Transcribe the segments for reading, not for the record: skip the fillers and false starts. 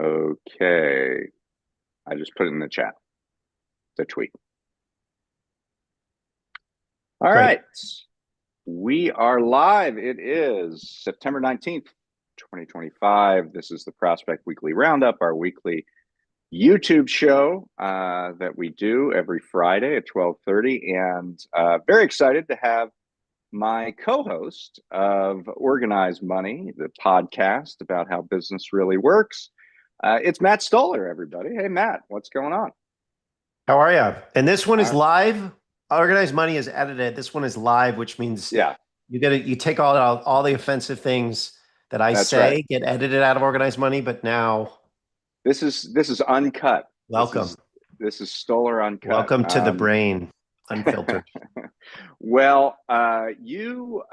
Okay. I just put it in the chat, the tweet. All Great. right. We are live. It is September 19th, 2025. This is the Prospect Weekly Roundup, our weekly YouTube show that we do every Friday at 12:30. And very excited to have my co-host of Organized Money, the podcast about how business really works. It's Matt Stoller, everybody. Hey, Matt, what's going on? How are you? And this one is Uh, live. Organized Money is edited. This one is live, which means yeah, you take all the offensive things that I that's right. say get edited out of Organized Money, but now This is uncut. This welcome. is this is Stoller uncut. Welcome to the brain, unfiltered. Well, you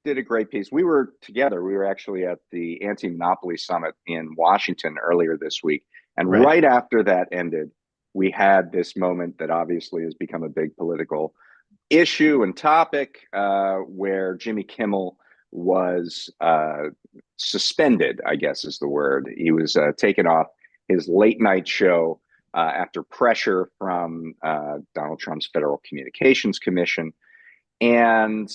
did a great piece. We were together. We were actually at the Anti-Monopoly Summit in Washington earlier this week, and Right. right after that ended, we had this moment that obviously has become a big political issue and topic, where Jimmy Kimmel was suspended, I guess is the word. He was taken off his late night show after pressure from Donald Trump's Federal Communications Commission. And,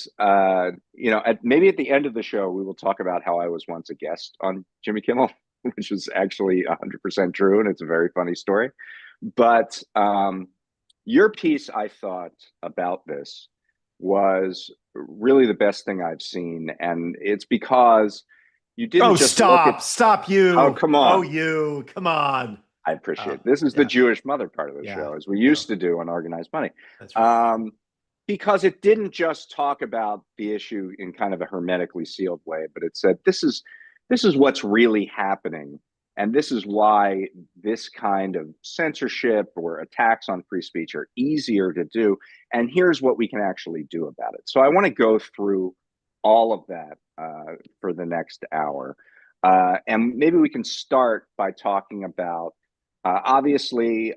maybe at the end of the show, we will talk about how I was once a guest on Jimmy Kimmel, which is actually 100% true. And it's a very funny story. But your piece, I thought, about this was really the best thing I've seen. And it's because you didn't Oh, just look at, stop oh, you. come Oh, on. you. Come on. I appreciate Oh, it. This is the yeah. Jewish mother part of the Yeah. show, as we No, used to do on Organized Money. that's right. Um, because it didn't just talk about the issue in kind of a hermetically sealed way, but it said this is what's really happening, and this is why this kind of censorship or attacks on free speech are easier to do, and here's what we can actually do about it. So I want to go through all of that for the next hour, and maybe we can start by talking about obviously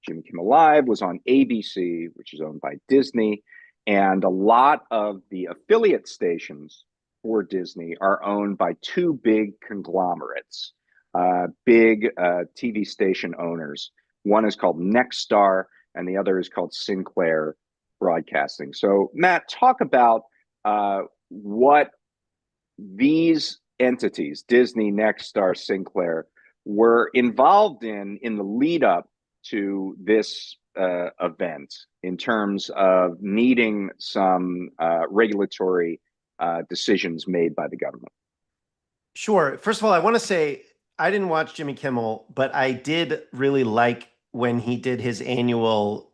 Jimmy Kimmel Live was on ABC, which is owned by Disney, and a lot of the affiliate stations for Disney are owned by two big conglomerates, big TV station owners. One is called Nexstar, and the other is called Sinclair Broadcasting. So, Matt, talk about what these entities, Disney, Nexstar, Sinclair, were involved in the lead up to this event in terms of needing some regulatory decisions made by the government. Sure. First of all, I want to say I didn't watch Jimmy Kimmel, but I did really like when he did his annual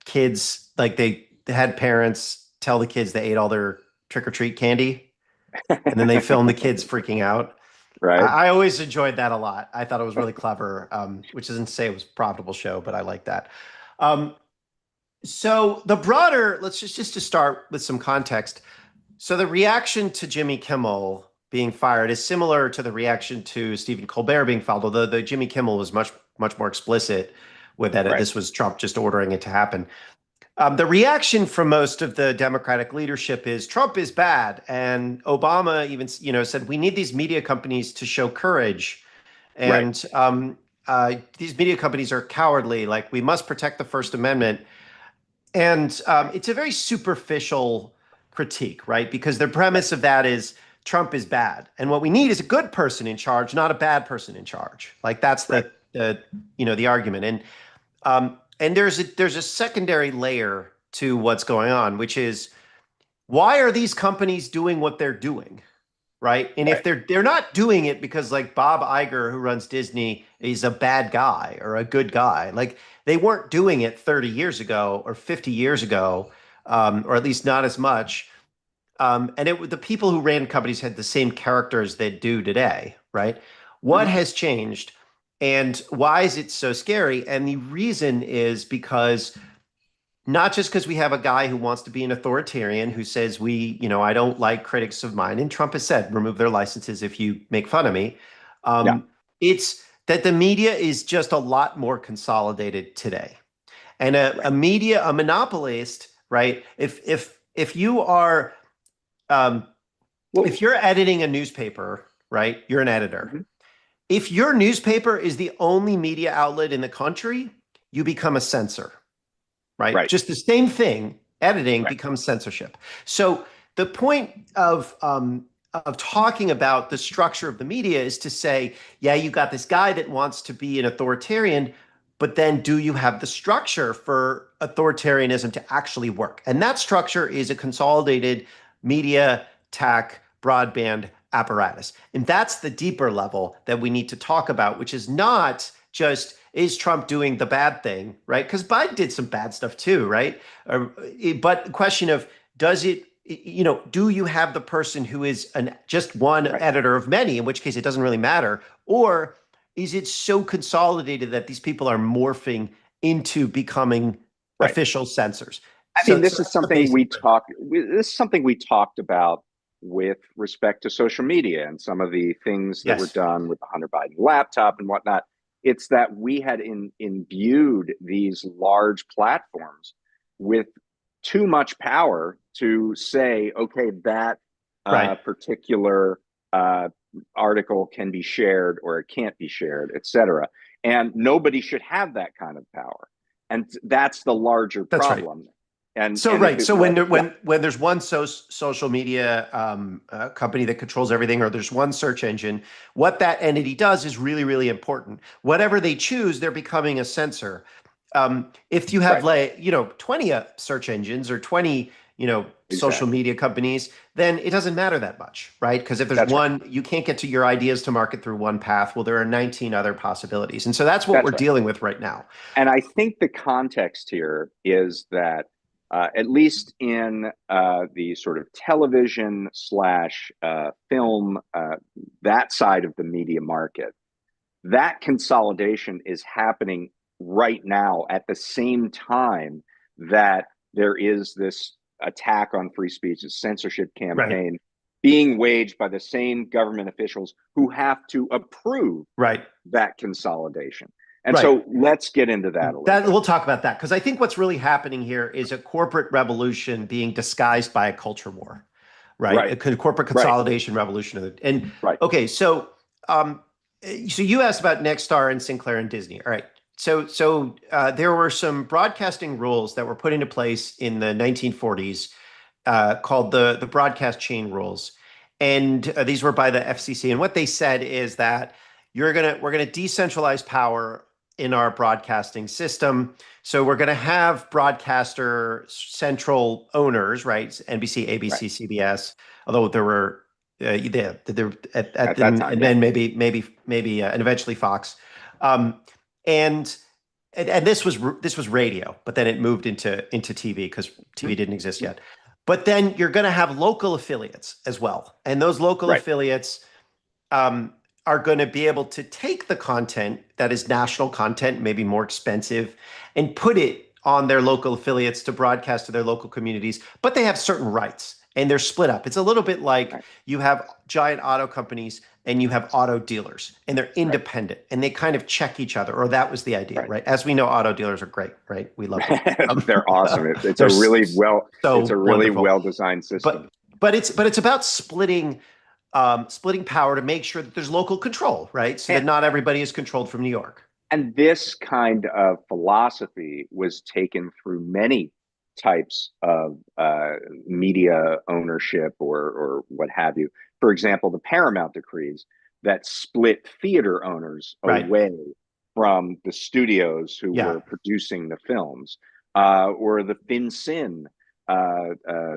kids, like they had parents tell the kids they ate all their trick or treat candy, and then they filmed the kids freaking out. Right? I always enjoyed that a lot. I thought it was really clever, which isn't to say it was a profitable show, but I like that. Um, so the broader, let's just to start with some context. So the reaction to Jimmy Kimmel being fired is similar to the reaction to Stephen Colbert being fired, although the Jimmy Kimmel was much more explicit with that. Right. This was Trump just ordering it to happen. The reaction from most of the Democratic leadership is Trump is bad, and Obama even said we need these media companies to show courage, Right. and these media companies are cowardly. Like we must protect the First Amendment, and it's a very superficial critique, right? Because the Right. premise of that is Trump is bad, and what we need is a good person in charge, not a bad person in charge. Like that's Right. the argument, and there's a secondary layer to what's going on, which is why are these companies doing what they're doing, right? And if Right. they're not doing it because like Bob Iger, who runs Disney, is a bad guy or a good guy, like they weren't doing it 30 years ago or 50 years ago, or at least not as much. And the people who ran companies had the same characters they do today, right? What Mhm. has changed, and why is it so scary? And the reason is because not just because we have a guy who wants to be an authoritarian who says I don't like critics of mine, and Trump has said remove their licenses if you make fun of me. Yeah. It's that the media is just a lot more consolidated today, and Right. a monopolist, right? If you are um, Well, if you're editing a newspaper, right, you're an editor. mhm. if your newspaper is the only media outlet in the country, you become a censor, right? Right. Just the same thing, editing Right. becomes censorship. So the point of talking about the structure of the media is to say, yeah, you got this guy that wants to be an authoritarian, but then do you have the structure for authoritarianism to actually work? And that structure is a consolidated media, tech, broadband apparatus. And that's the deeper level that we need to talk about, which is not just is Trump doing the bad thing, right? Because Biden did some bad stuff too, right? But the question of does it, do you have the person who is just one Right. editor of many, in which case it doesn't really matter, or is it so consolidated that these people are morphing into becoming Right. official censors? I So, mean, so this is that's the something basic. this is something we talked about with respect to social media and some of the things that were Yes, done with the Hunter Biden laptop and whatnot. It's that we had imbued these large platforms with too much power to say, okay, that right. particular uh, article can be shared or it can't be shared, et cetera. And nobody should have that kind of power. And that's the larger That's right. problem. And So if right. it So when was, there, yeah, when there's one social media company that controls everything, or there's one search engine, what that entity does is really, really important. Whatever they choose, they're becoming a censor. If you have right, 20 search engines or 20 social exactly. media companies, then it doesn't matter that much, right? Because if there's That's right. one, you can't get to your ideas to market through one path. Well, there are 19 other possibilities, and so that's what we're That's right. dealing with right now. And I think the context here is that, at least in the sort of television slash film, that side of the media market, that consolidation is happening right now at the same time that there is this attack on free speech, a censorship Right. campaign being waged by the same government officials who have to approve Right. that consolidation. And Right. so let's get into that a little That bit. we'll talk about that because I think what's really happening here is a corporate revolution being disguised by a culture war, right? Right, A corporate right, consolidation revolution. And right. okay, um, so you asked about Nexstar and Sinclair and Disney. All right. So there were some broadcasting rules that were put into place in the 1940s called the broadcast chain rules, and these were by the FCC. And what they said is that we're gonna decentralize power in our broadcasting system. So we're going to have broadcaster central owners, right? NBC, Right. ABC, CBS. Although there were there At that time, and yeah. then maybe and eventually Fox, um, and and this was radio, but then it moved into TV because TV didn't exist yet. But then you're going to have local affiliates as well, and those local Right, affiliates um, are going to be able to take the content that is national content, maybe more expensive, and put it on their local affiliates to broadcast to their local communities. But they have certain rights and they're split up. It's a little bit like right, you have giant auto companies and you have auto dealers and they're right, independent and they kind of check each other, or that was the idea, right. right? As we know, auto dealers are great, right? We love them. They're awesome. They're It's so a really wonderful. well designed system. But it's about splitting power to make sure that there's local control, right? So that And not everybody is controlled from New York. and this kind of philosophy was taken through many types of media ownership or what have you. For example, the Paramount decrees that split theater owners Right. away from the studios who Yeah. were producing the films, or the FinCin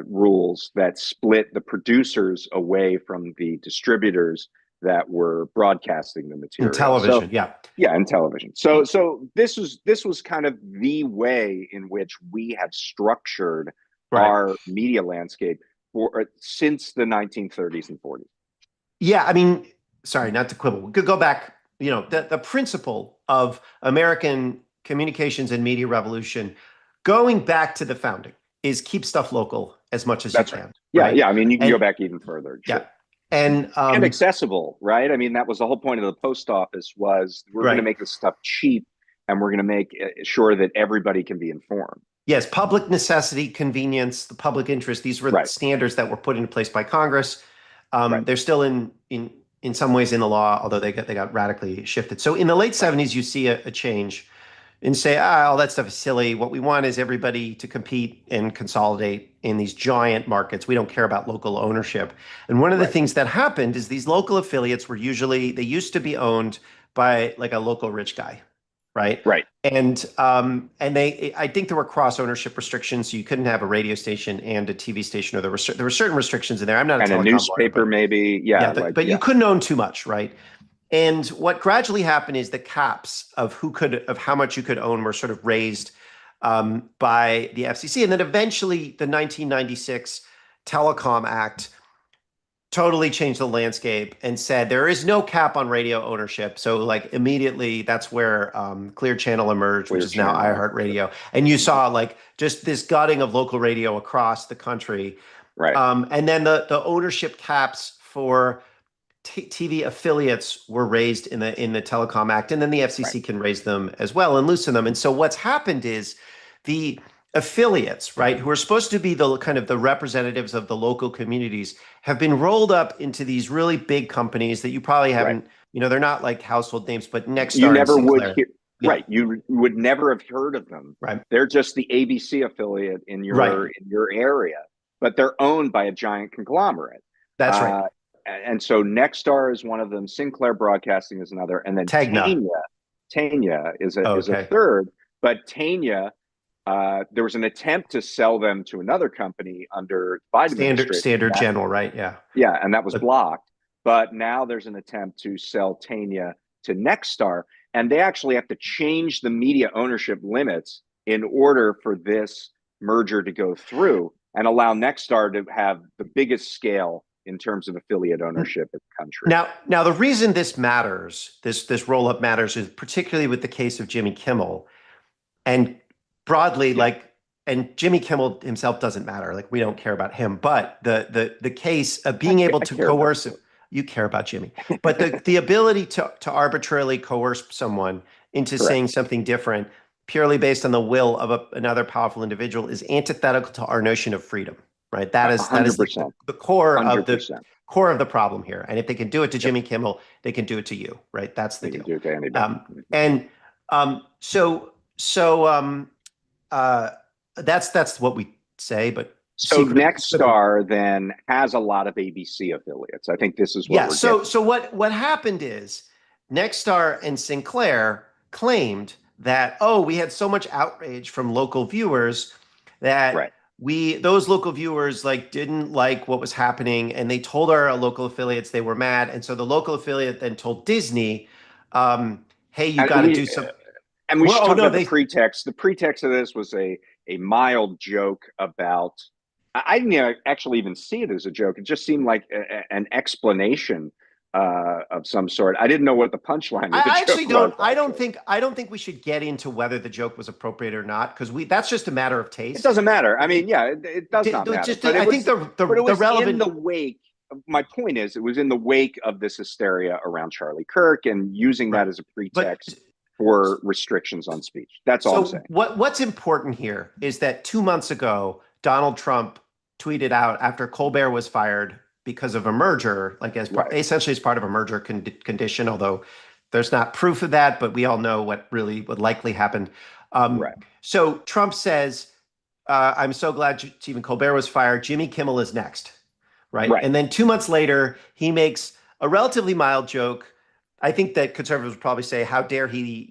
rules that split the producers away from the distributors that were broadcasting the In material. So television. Yeah. yeah, and television. So this was kind of the way in which we have structured Right. our media landscape for since the 1930s and 40s. Yeah. I mean, sorry, not to quibble. We could go back, the principle of American communications and media revolution going back to the founding is keep stuff local as much as you That's right. can. Yeah, Right. yeah. I mean, you can go And back even further, yeah. sure. And And accessible, right? I mean, that was the whole point of the post office was we're going to right. make this stuff cheap and we're going to make sure that everybody can be informed. Yes, public necessity, convenience, the public interest. These were Right, standards that were put into place by Congress. right, They're still in in some ways in the law, although they got radically shifted. So in the late 70s, you see a change and say, all that stuff is silly. What we want is everybody to compete and consolidate in these giant markets. We don't care about local ownership. And one of the Right. things that happened is these local affiliates were they used to be owned by like a local rich guy, right? Right. And I think there were cross ownership restrictions. So you couldn't have a radio station and a TV station, or there were certain restrictions in there. I'm not a And a telecom lawyer, newspaper, maybe. Yeah. yeah, Like, but you yeah. couldn't own too much, right? And what gradually happened is the caps of how much you could own were sort of raised by the FCC, and then eventually the 1996 Telecom Act totally changed the landscape and said there is no cap on radio ownership. So like immediately, that's where Clear Channel emerged, which Clear is now Channel. iHeartRadio, and you saw like just this gutting of local radio across the country, Right. and then the ownership caps for TV affiliates were raised in the Telecom Act, and then the FCC Right. can raise them as well and loosen them. And so what's happened is the affiliates, right, who are supposed to be the kind of the representatives of the local communities, have been rolled up into these really big companies that you probably Right. haven't, they're not like household names, but You Nexstar and never would Sinclair. hear. Yeah, Right. You would never have heard of them. right. They're just the ABC affiliate in Right. your area, but they're owned by a giant conglomerate. That's right. Uh, and so Nexstar is one of them. Sinclair Broadcasting is another, and then Tegna. Tanya Oh, is a okay. third. But Tanya, there was an attempt to sell them to another company under Biden administration. Standard General, right? Yeah. Yeah, and that was But blocked. But now there's an attempt to sell Tanya to Nexstar, and they actually have to change the media ownership limits in order for this merger to go through and allow Nexstar to have the biggest scale in terms of affiliate ownership in the country. Now the reason this matters, this roll up matters, is particularly with the case of Jimmy Kimmel, and broadly, Yeah. and Jimmy Kimmel himself doesn't matter. Like, we don't care about him, but the case of being able to coerce, you care about Jimmy, but the ability to arbitrarily coerce someone into Correct. saying something different purely based on the will of another powerful individual is antithetical to our notion of freedom, right? That is 100%. the core 100%. of the problem here. And if they can do it to Jimmy Kimmel, they can do it to you, right? That's the deal. They can do it to anybody. That's what we say, but so Nexstar then has a lot of ABC affiliates. I think this is what we're getting. So what happened is Nexstar and Sinclair claimed that, we had so much outrage from local viewers that those local viewers didn't like what was happening, and they told our local affiliates they were mad. And so the local affiliate then told Disney, hey, you got to do something. And we should talk about the pretext. The pretext of this was a mild joke about, I didn't actually even see it as a joke. It just seemed like an explanation of some sort. I didn't know what the punchline of the I joke actually don't. was. I don't think we should get into whether the joke was appropriate or not, because that's just a matter of taste. It doesn't matter. I mean, yeah, it does not matter. I think the relevant in the wake. My point is, it was in the wake of this hysteria around Charlie Kirk and using that as a pretext for restrictions on speech. That's all I'm saying. What's important here is that 2 months ago, Donald Trump tweeted out after Colbert was fired because of a merger, essentially as part of a merger condition, although there's not proof of that, but we all know what likely happened. So Trump says, I'm so glad Stephen Colbert was fired. Jimmy Kimmel is next, right? And then 2 months later, he makes a relatively mild joke. I think that conservatives would probably say, how dare he,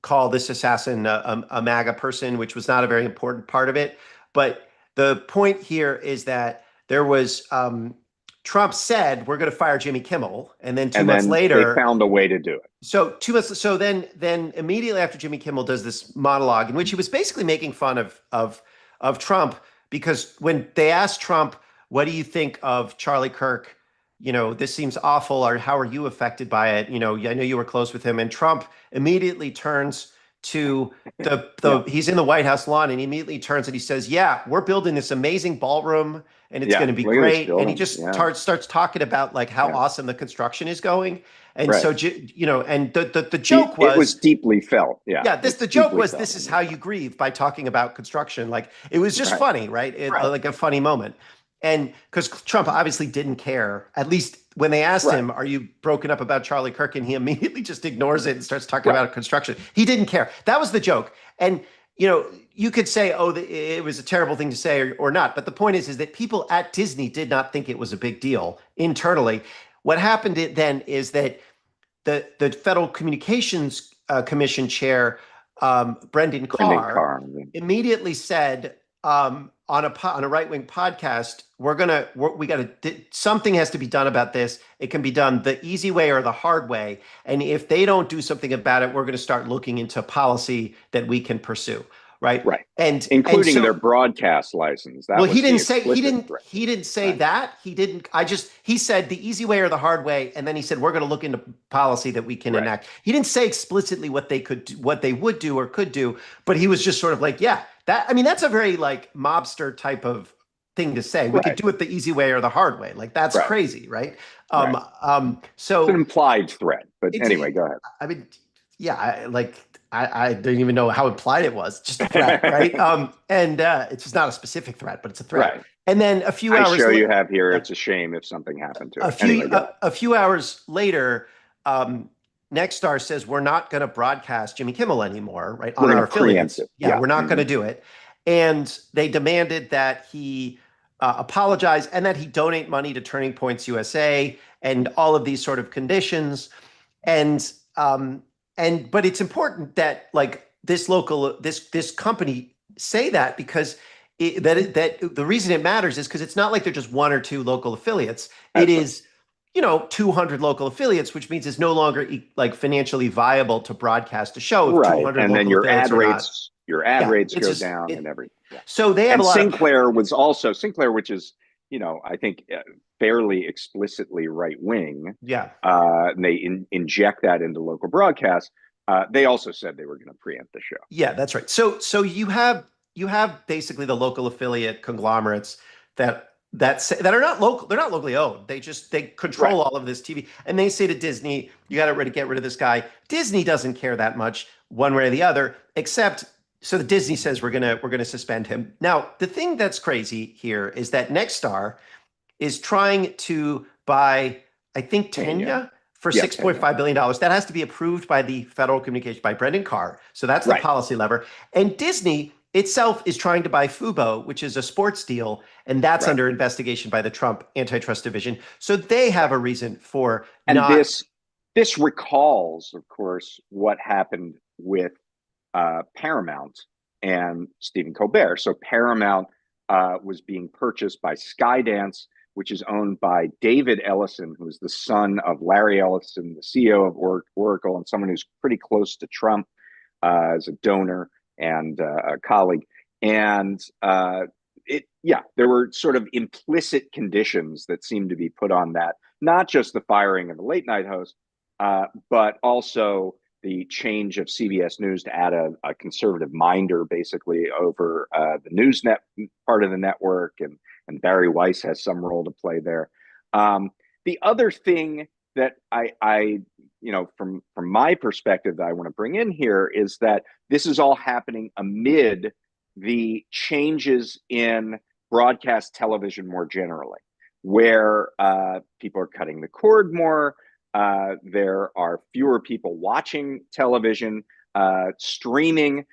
call this assassin a MAGA person, which was not a very important part of it. But the point here is that there was Trump said, we're going to fire Jimmy Kimmel. And then 2 months later, they found a way to do it. So 2 months. So then immediately after Jimmy Kimmel does this monologue in which he was basically making fun of Trump, because when they asked Trump, what do you think of Charlie Kirk? This seems awful, or how are you affected by it? I know you were close with him. And Trump immediately turns to he's in the White House lawn, and he immediately turns and he says, yeah, we're building this amazing ballroom and it's going to be great. And he just starts talking about how awesome the construction is going. And so, and the joke was, it was deeply felt. Yeah. The joke was, this is how you grieve, by talking about construction. It was just funny, right? Like a funny moment. And because Trump obviously didn't care, at least when they asked Right. him, are you broken up about Charlie Kirk? And he immediately just ignores it and starts talking Right. about construction. He didn't care. That was the joke. And, you could say, oh, it was a terrible thing to say or not. But the point is that people at Disney did not think it was a big deal internally. What happened then is that the Federal Communications Commission chair, Brendan Brendan Carr, Carr. immediately said, on a right wing podcast, we got to something has to be done about this. It can be done the easy way or the hard way, and if they don't do something about it, we're going to start looking into policy that we can pursue. Right. Right. And Including so, their broadcast license. That well, was the explicit threat. he didn't say Right. that. He said the easy way or the hard way, and then he said we're going to look into policy that we can Right. enact. He didn't say explicitly what they would do or could do, but he was just sort of like, yeah, that's a very like mobster type of thing to say. We could Right. do it the easy way or the hard way. Like that's Right. crazy, right? Right. So It's an implied threat, but it's anyway, go ahead. I mean, yeah, I didn't even know how implied it was. Just a threat, right? And it's just not a specific threat, but it's a threat. Right. And then a few I hours show later, you have here. It's a shame if something happened to it. Anyway, go ahead. a few hours later, Nexstar says we're not going to broadcast Jimmy Kimmel anymore, right? We're On going our to preempt affiliates. it. Yeah, we're not going to do it. And they demanded that he apologize and that he donate money to Turning Points USA and all of these sort of conditions. And but it's important that like this company say that because that the reason it matters is because it's not like they're just one or two local affiliates. It is 200 local affiliates, which means it's no longer like financially viable to broadcast a show if Right. 200 And local then your affiliates ad rates go down and everything. Yeah. So they have And a lot Sinclair was also Sinclair, which is, I think fairly explicitly right wing. Yeah. And they inject that into local broadcasts. They also said they were going to preempt the show. Yeah, that's right. So you have basically the local affiliate conglomerates that are not local. They're not locally owned. They control all of this TV, and they say to Disney, "You got to get rid of this guy." Disney doesn't care that much one way or the other, except so the Disney says we're gonna suspend him. Now, the thing that's crazy here is that Nexstar is trying to buy, I think, Tenya for $6.5 billion. That has to be approved by the Federal Communication by Brendan Carr. So that's the policy lever. And Disney itself is trying to buy Fubo, which is a sports deal, and that's under investigation by the Trump antitrust division. So they have a reason for this recalls, of course, what happened with Paramount and Stephen Colbert. So Paramount was being purchased by Skydance, which is owned by David Ellison, who is the son of Larry Ellison, the CEO of Oracle, and someone who's pretty close to Trump as a donor and a colleague. And there were sort of implicit conditions that seemed to be put on that, not just the firing of a late night host, but also the change of CBS News to add a conservative minder basically over the news net part of the network, and Barry Weiss has some role to play there. The other thing that I from my perspective that I want to bring in here is that this is all happening amid the changes in broadcast television more generally, where people are cutting the cord more. There are fewer people watching television, streaming.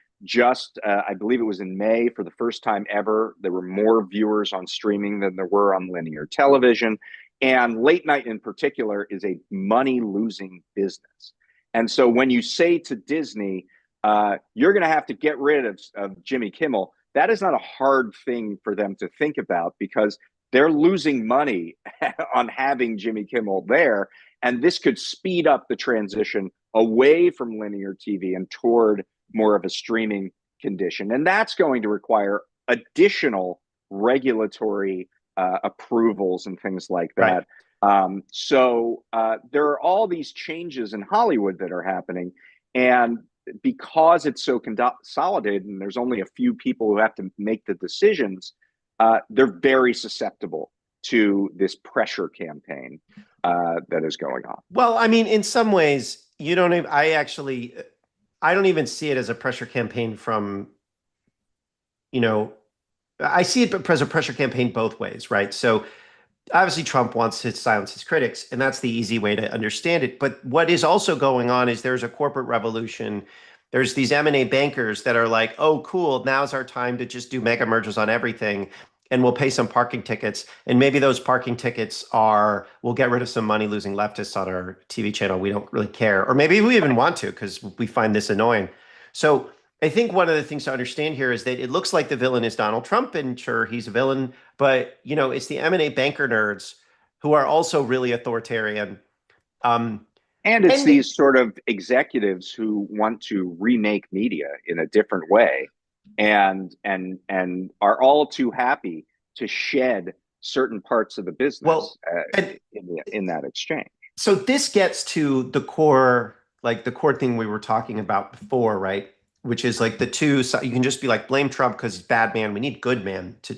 I believe it was in May, for the first time ever, there were more viewers on streaming than there were on linear television. And late night in particular is a money-losing business. And so when you say to Disney, you're going to have to get rid of Jimmy Kimmel, that is not a hard thing for them to think about, because they're losing money on having Jimmy Kimmel there. And this could speed up the transition away from linear TV and toward more of a streaming condition. And that's going to require additional regulatory approvals and things like that. So there are all these changes in Hollywood that are happening. And because it's so consolidated and there's only a few people who have to make the decisions, they're very susceptible to this pressure campaign that is going on. Well, I mean, in some ways, I don't even see it as a pressure campaign from, I see it as a pressure campaign both ways, right? So obviously Trump wants to silence his critics, and that's the easy way to understand it. But what is also going on is there's a corporate revolution. There's these M&A bankers that are like, oh, cool, now's our time to just do mega mergers on everything. And we'll pay some parking tickets. And maybe those parking tickets are, we'll get rid of some money losing leftists on our TV channel. We don't really care. Or maybe we even want to because we find this annoying. So I think one of the things to understand here is that it looks like the villain is Donald Trump, and sure, he's a villain, but it's the M&A banker nerds who are also really authoritarian. Um, And it's and these sort of executives who want to remake media in a different way, and are all too happy to shed certain parts of the business well, and in that exchange. so this gets to the core, like the core thing we were talking about before, right? Which is like the two. So you can just be like blame Trump because he's bad man. We need good men to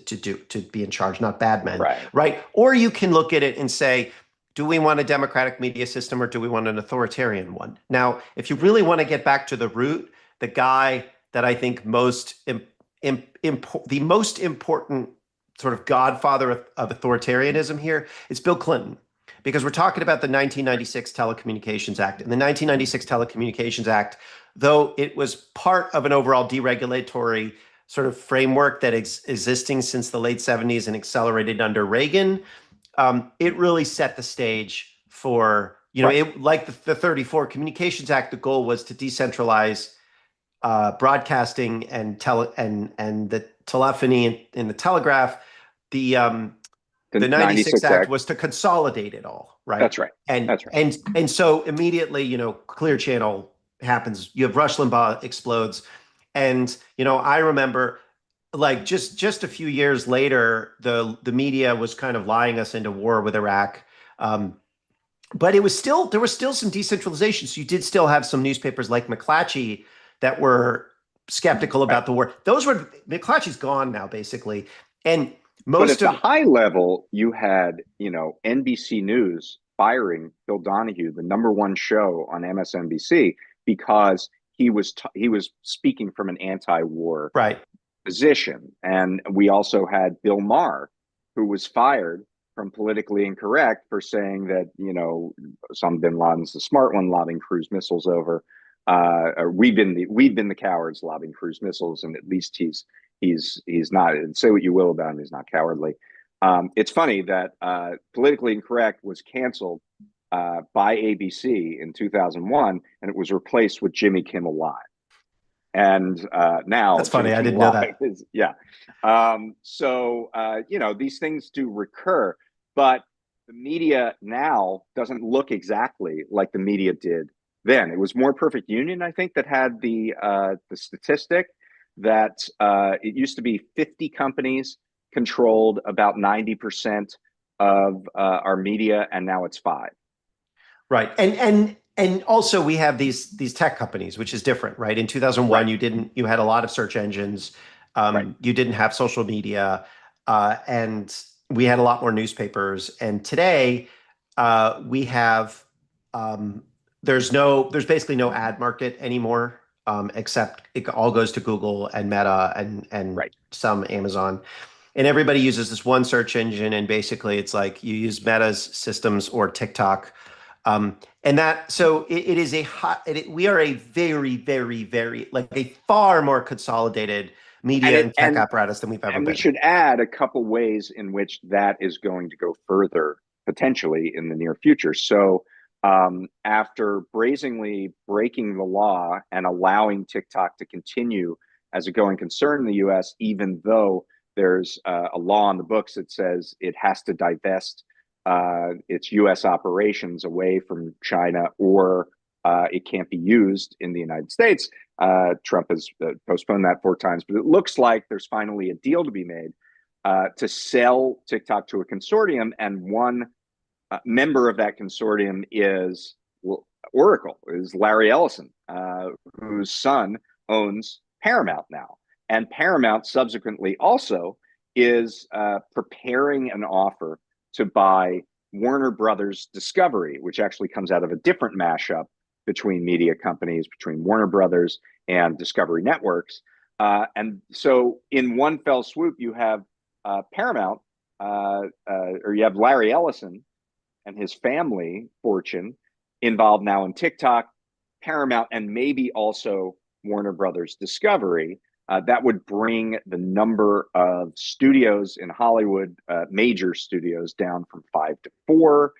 be in charge, not bad men, Right. right? Or you can look at it and say, do we want a democratic media system or do we want an authoritarian one? Now, if you really want to get back to the root, the guy that I think the most important sort of godfather of authoritarianism here is Bill Clinton, because we're talking about the 1996 Telecommunications Act. And the 1996 Telecommunications Act, though it was part of an overall deregulatory sort of framework that existing since the late 70s and accelerated under Reagan, it really set the stage for, Right. like the 34 Communications Act, the goal was to decentralize broadcasting and the telephony and the telegraph. The 96 Act was to consolidate it all, right? That's right. And That's right. and so immediately, Clear Channel happens. You have Rush Limbaugh explodes, and I remember like just a few years later, the media was kind of lying us into war with Iraq. But there was still some decentralization. So you did still have some newspapers like McClatchy that were skeptical about the war. McClatchy's gone now, basically. And but at the high level, you had, NBC News firing Phil Donahue, the number one show on MSNBC, because he was speaking from an anti-war right. position. And we also had Bill Maher, who was fired from Politically Incorrect for saying that, Osama bin Laden's the smart one, lobbing cruise missiles over. We've been the cowards lobbing cruise missiles, and at least he's not. And say what you will about him, he's not cowardly. It's funny that Politically Incorrect was canceled by ABC in 2001, and it was replaced with Jimmy Kimmel Live. And now that's funny. I didn't know that. These things do recur, but the media now doesn't look exactly like the media did then. It was More Perfect Union, I think, that had the statistic that it used to be 50 companies controlled about 90% of our media, and now it's 5. Right. And also we have these tech companies, which is different, right? In 2001, right. you had a lot of search engines. You didn't have social media, and we had a lot more newspapers. And today, we have there's basically no ad market anymore, except it all goes to Google and Meta and some Amazon. And everybody uses this one search engine, and basically it's like you use Meta's systems or TikTok. And that, so it is we are a very, very, very, like a far more consolidated media and tech apparatus than we've ever been. And we should add a couple ways in which that is going to go further potentially in the near future. So after brazenly breaking the law and allowing TikTok to continue as a going concern in the US, even though there's a law on the books that says it has to divest its US operations away from China, or it can't be used in the United States. Trump has postponed that 4 times, but it looks like there's finally a deal to be made to sell TikTok to a consortium, and one member of that consortium is Oracle, is Larry Ellison, whose son owns Paramount now. And Paramount subsequently also is preparing an offer to buy Warner Brothers Discovery, which actually comes out of a different mashup between media companies, between Warner Brothers and Discovery Networks. And so in one fell swoop, you have Paramount, or you have Larry Ellison and his family fortune involved now in TikTok, Paramount, and maybe also Warner Brothers Discovery. That would bring the number of studios in Hollywood, major studios, down from 5 to 4.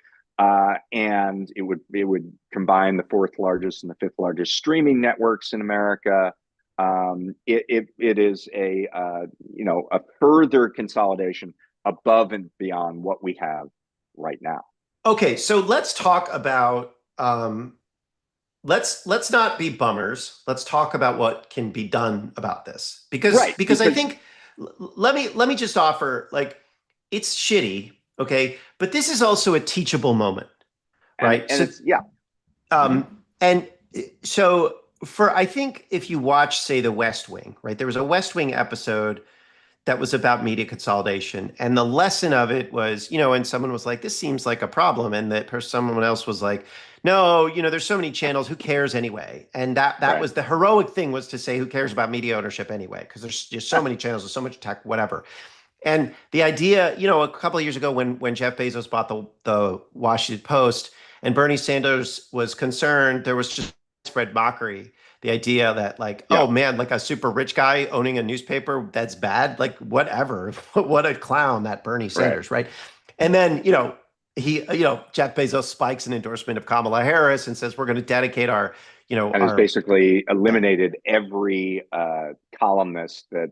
And it would combine the fourth largest and the fifth largest streaming networks in America. It is a further consolidation above and beyond what we have right now. Okay, so let's talk about let's not be bummers. Let's talk about what can be done about this. Because Right, because I think let me just offer, like, it's shitty, okay? But this is also a teachable moment, right? and it's yeah. And so I think if you watch, say, The West Wing, right? There was a West Wing episode that was about media consolidation. And the lesson of it was, and someone was like, this seems like a problem. And someone else was like, no, there's so many channels, who cares anyway? And that Right. was the heroic thing, was to say, who cares about media ownership anyway? Because there's just so many channels, there's so much tech, whatever. And the idea, a couple of years ago when Jeff Bezos bought the Washington Post and Bernie Sanders was concerned, there was just spread mockery. The idea that, like, Yeah. oh man, like a super rich guy owning a newspaper, that's bad. Like, whatever. What a clown, that Bernie Sanders, right? And then, Jeff Bezos spikes an endorsement of Kamala Harris and says, we're going to dedicate and has basically eliminated every columnist that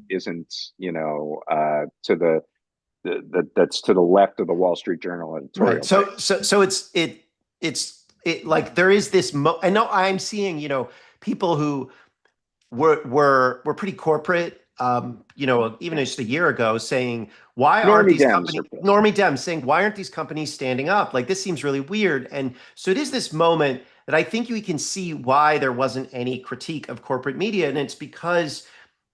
isn't, to that's to the left of the Wall Street Journal editorial. Right. So it's like there is this. I know I'm seeing, people who were pretty corporate, even just a year ago, saying, why aren't these companies, Normie Dems saying, why aren't these companies standing up? Like, this seems really weird. And so it is this moment that I think we can see why there wasn't any critique of corporate media. And it's because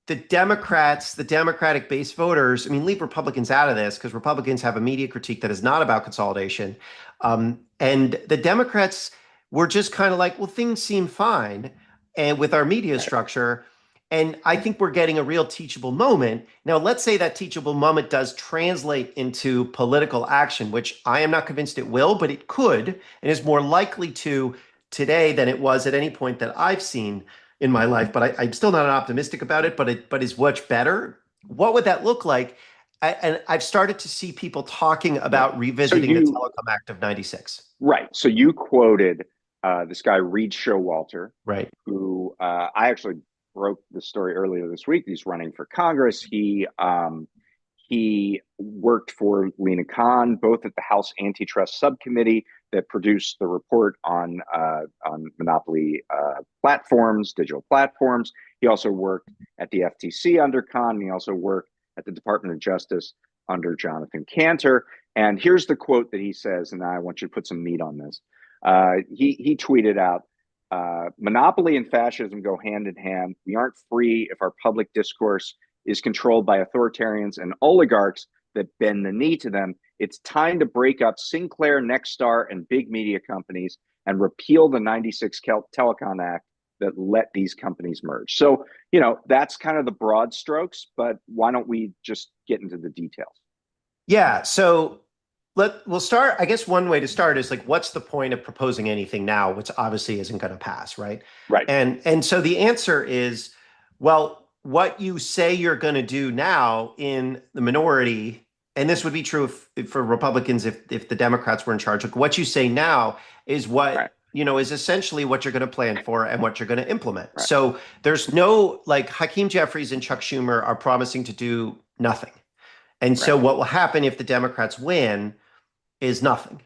the Democrats, the Democratic base voters, I mean, leave Republicans out of this, because Republicans have a media critique that is not about consolidation. And the Democrats were just kind of like, well, things seem fine and with our media structure. And I think we're getting a real teachable moment. Now, let's say that teachable moment does translate into political action, which I am not convinced it will, but it could, and is more likely to today than it was at any point that I've seen in my life. But I'm still not optimistic about it, but is much better. What would that look like? And I've started to see people talking about revisiting the Telecom Act of '96. Right. So you quoted this guy, Reed Showalter, right, who I actually broke the story earlier this week. He's running for Congress. He worked for Lena Khan, both at the House Antitrust Subcommittee that produced the report on monopoly platforms, digital platforms. He also worked at the FTC under Khan. And he also worked at the Department of Justice under Jonathan Cantor. And here's the quote that he says, and I want you to put some meat on this. He tweeted out, monopoly and fascism go hand in hand. We aren't free if our public discourse is controlled by authoritarians and oligarchs that bend the knee to them. It's time to break up Sinclair, Nexstar, and big media companies and repeal the '96 Telecom Act that let these companies merge. So, that's kind of the broad strokes, but why don't we just get into the details? Yeah, so we'll start. I guess one way to start is, like, what's the point of proposing anything now, which obviously isn't going to pass, right? Right. And so the answer is, well, what you say you're going to do now in the minority, and this would be true for Republicans if the Democrats were in charge. Like, what you say now is what, right, is essentially what you're going to plan for and what you're going to implement. Right. So there's no, like, Hakeem Jeffries and Chuck Schumer are promising to do nothing. And right. So what will happen if the Democrats win is nothing,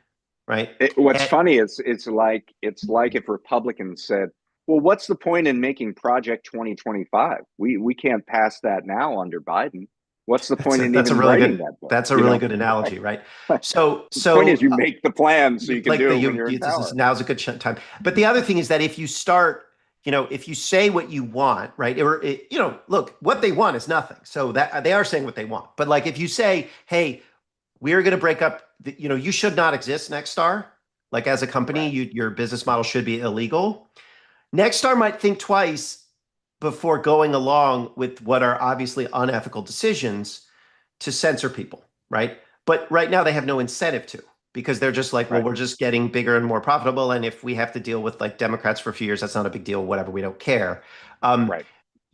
right? What's funny is it's like if Republicans said, well, what's the point in making Project 2025? We can't pass that now under Biden. What's the point in even writing that book? That's a really good analogy, right? So the point is you make the plan so you can do it when you're in power. Now's a good time. But the other thing is that if you start, if you say what you want, right? Look, what they want is nothing. So that they are saying what they want. But, like, if you say, hey, we're going to break up, you should not exist, Nexstar. Like, as a company, right, your business model should be illegal. Nexstar might think twice, before going along with what are obviously unethical decisions to censor people, right? But right now they have no incentive to, because they're just like, well, Right. we're just getting bigger and more profitable. And if we have to deal with like Democrats for a few years, that's not a big deal, whatever, we don't care. Um, Right.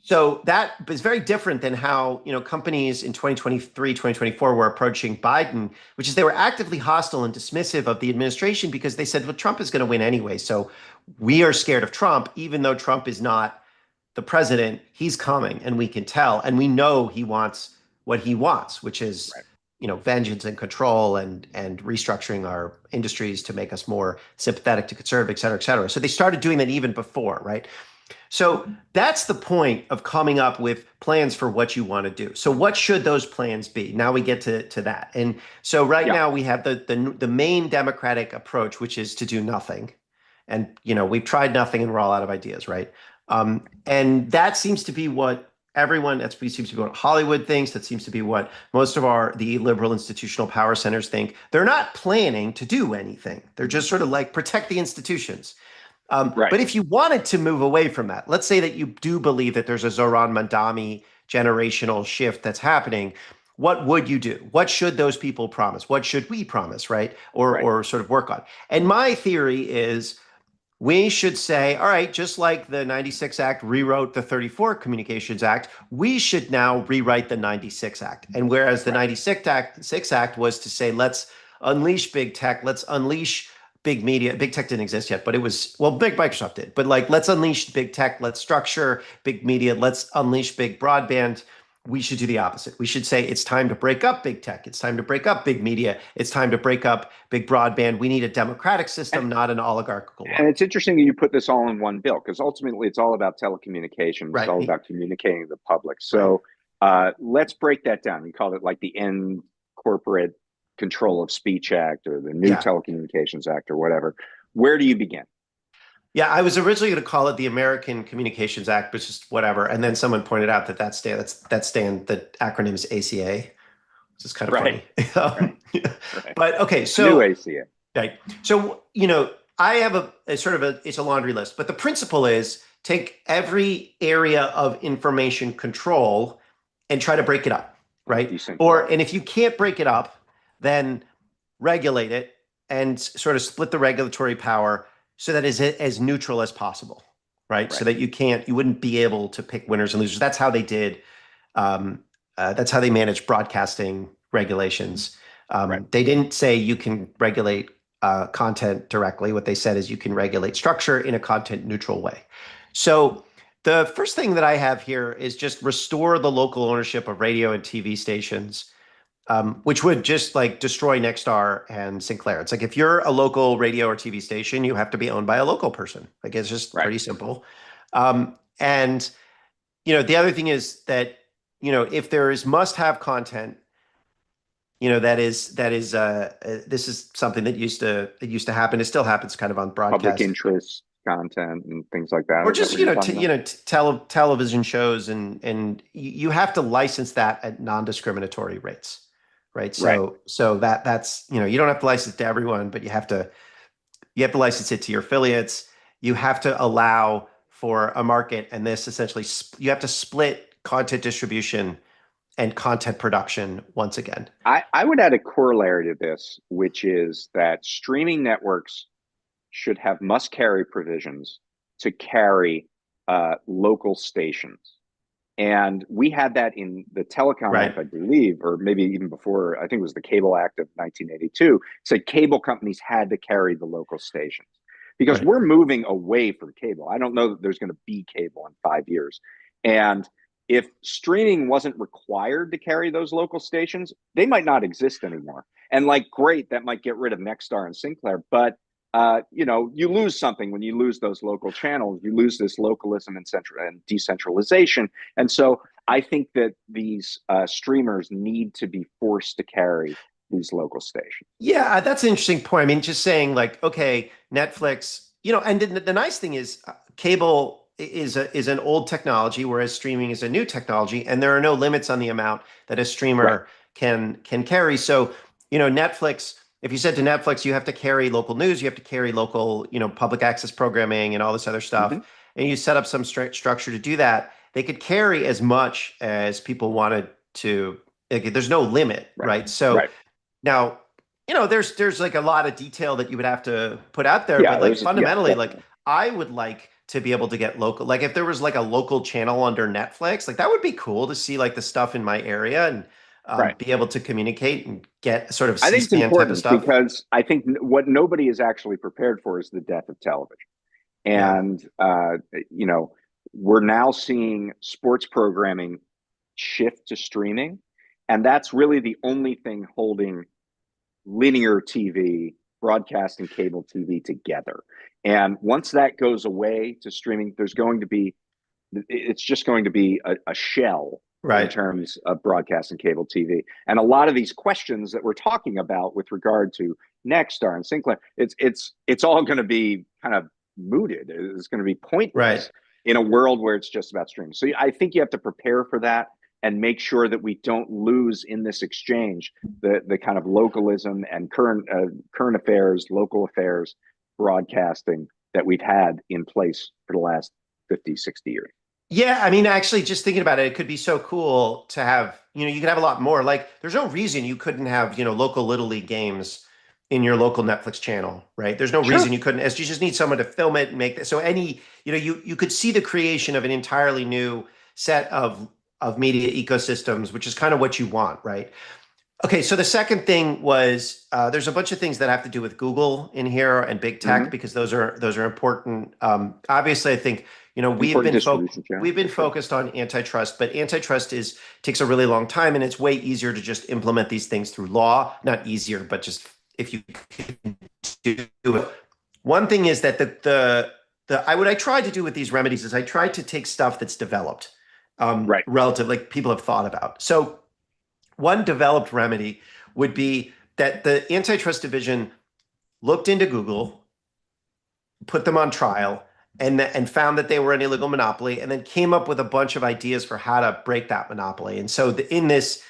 so that is very different than how, companies in 2023, 2024 were approaching Biden, which is they were actively hostile and dismissive of the administration because they said, well, Trump is going to win anyway. So we are scared of Trump, even though Trump is not the president. He's coming and we can tell. And we know he wants what he wants, which is, Right. vengeance and control and restructuring our industries to make us more sympathetic to conservative, et cetera, et cetera. So they started doing that even before, right? So that's the point of coming up with plans for what you want to do. So what should those plans be? Now we get to that. And so right Yeah. now we have the main Democratic approach, which is to do nothing. And we've tried nothing and we're all out of ideas, right? And that seems to be what everyone, that seems to be what Hollywood thinks. That seems to be what most of the liberal institutional power centers think. They're not planning to do anything. They're just sort of like protect the institutions. Right. But if you wanted to move away from that, let's say that you do believe that there's a Zoran Mandami generational shift that's happening, what would you do? What should those people promise? What should we promise, right? Or Right. or sort of work on? And my theory is we should say, all right, just like the 96 Act rewrote the 34 Communications Act, we should now rewrite the 96 Act. And whereas the Right. 96 Act was to say, let's unleash big tech, let's unleash big media. Big tech didn't exist yet, but it was, well, big Microsoft did. But like, let's unleash big tech, let's structure big media, let's unleash big broadband. We should do the opposite. We should say it's time to break up big tech. It's time to break up big media. It's time to break up big broadband. We need a democratic And, system, not an oligarchical one. and it's interesting that you put this all in one bill because ultimately it's all about telecommunications. It's all Right. about communicating to the public. Right. So let's break that down. You call it like the End Corporate Control of Speech Act or the new Yeah. Telecommunications Act or whatever. Where do you begin? Yeah. I was originally going to call it the American Communications Act, which is whatever. And then someone pointed out that the acronym is ACA, which is kind of Right. funny. Right. Right. But okay. New So, ACA. right. So, I have a sort of it's a laundry list, but the principle is take every area of information control and try to break it up, right? And if you can't break it up, then regulate it and sort of split the regulatory power so that is as neutral as possible, right? So that you wouldn't be able to pick winners and losers. That's how they did. That's how they managed broadcasting regulations. They didn't say you can regulate content directly. What they said is you can regulate structure in a content neutral way. So the first thing that I have here is just restore the local ownership of radio and TV stations, which would just like destroy Nexstar and Sinclair. It's like if you're a local radio or TV station, you have to be owned by a local person. Like it's just pretty simple. And the other thing is that if there is must-have content, this is something that used to happen. It still happens kind of on broadcast. Public interest content and things like that. Or just, television shows and you have to license that at non-discriminatory rates, right? So that's, you don't have to license it to everyone, but you have to license it to your affiliates. You have to allow for a market, and this essentially, you have to split content distribution and content production once again. I would add a corollary to this, which is that streaming networks should have must carry provisions to carry local stations. And we had that in the Telecom Act, I believe, or maybe even before. I think it was the Cable Act of 1982, said cable companies had to carry the local stations because we're moving away from cable. I don't know that there's going to be cable in 5 years. And if streaming wasn't required to carry those local stations, they might not exist anymore. And great, that might get rid of Nexstar and Sinclair, but you lose something when you lose those local channels. You lose this localism and decentralization. And so I think that these streamers need to be forced to carry these local stations. Yeah, that's an interesting point. I mean, just saying okay, Netflix, and the nice thing is cable is an old technology, whereas streaming is a new technology, and there are no limits on the amount that a streamer can carry. So, Netflix, if you said to Netflix, you have to carry local news, you have to carry local, public access programming and all this other stuff, and you set up some structure to do that, they could carry as much as people wanted to. Like, there's no limit, Right. right? So Right. now, there's like a lot of detail that you would have to put out there, Yeah. but like Yeah. fundamentally, like Definitely. I would like to be able to get local, like if there was like a local channel under Netflix, like that would be cool to see like the stuff in my area and Right. be able to communicate and get sort of I think it's C-SPAN type of important stuff. because I think what nobody is actually prepared for is the death of television. Yeah. And, you know, we're now seeing sports programming shift to streaming. And that's really the only thing holding linear TV, broadcast, and cable TV together. And once that goes away to streaming, it's just going to be a shell in Right. terms of broadcast and cable TV. And a lot of these questions that we're talking about with regard to Nexstar and Sinclair, it's all going to be kind of mooted. It's going to be Right. pointless in a world where it's just about streaming. So I think you have to prepare for that and make sure that we don't lose in this exchange the kind of localism and current affairs, local affairs, broadcasting that we've had in place for the last 50, 60 years. Yeah, I mean, actually, just thinking about it, it could be so cool to have, you could have a lot more. Like, there's no reason you couldn't have, local Little League games in your local Netflix channel, right? There's no reason Sure. you couldn't, as you just need someone to film it and make that. So you could see the creation of an entirely new set of media ecosystems, which is kind of what you want, right? Okay, so the second thing was there's a bunch of things that have to do with Google in here and big tech Mm-hmm. because those are important. Obviously, I think Important distribution channels we've been for sure. focused on antitrust, but antitrust takes a really long time, and it's way easier to just implement these things through law. Not easier, but just if you can do it. One thing is that what I tried to do with these remedies is I tried to take stuff that's developed, Right. relative, like people have thought about. So one developed remedy would be that the antitrust division looked into Google, put them on trial, and found that they were an illegal monopoly, and then came up with a bunch of ideas for how to break that monopoly. And so this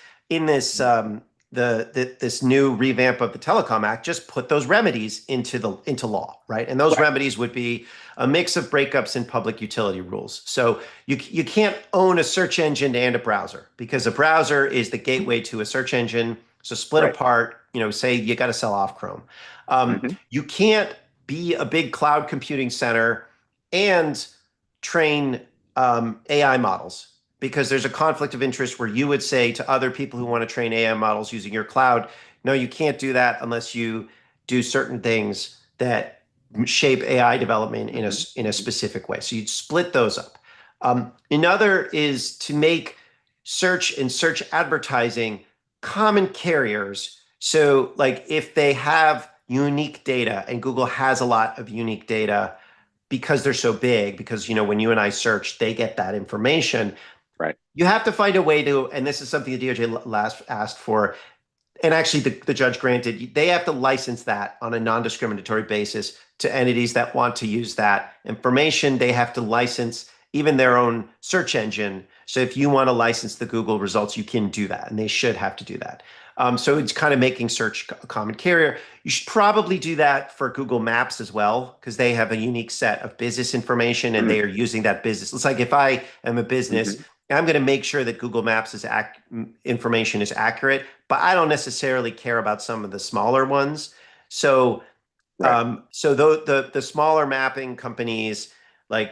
new revamp of the Telecom Act just put those remedies into law, right? And those Right. remedies would be a mix of breakups and public utility rules. So you can't own a search engine and a browser because a browser is the gateway to a search engine. So split Right. apart, say you got to sell off Chrome. Mm-hmm. You can't be a big cloud computing center and train AI models because there's a conflict of interest where you would say to other people who want to train AI models using your cloud, no, you can't do that unless you do certain things that shape AI development in a specific way. So you'd split those up. Another is to make search and search advertising common carriers. So like if they have unique data and Google has a lot of unique data because they're so big, because when you and I search, they get that information. Right. You have to find a way to, and this is something the DOJ last asked for, and actually the judge granted, they have to license that on a non-discriminatory basis to entities that want to use that information. They have to license even their own search engine. So if you want to license the Google results, you can do that, and they should have to do that. So it's kind of making search a common carrier. You should probably do that for Google Maps as well, because they have a unique set of business information and they are using that business. It's like if I am a business, I'm going to make sure that Google Maps information is accurate, but I don't necessarily care about some of the smaller ones. So, Right. so the smaller mapping companies like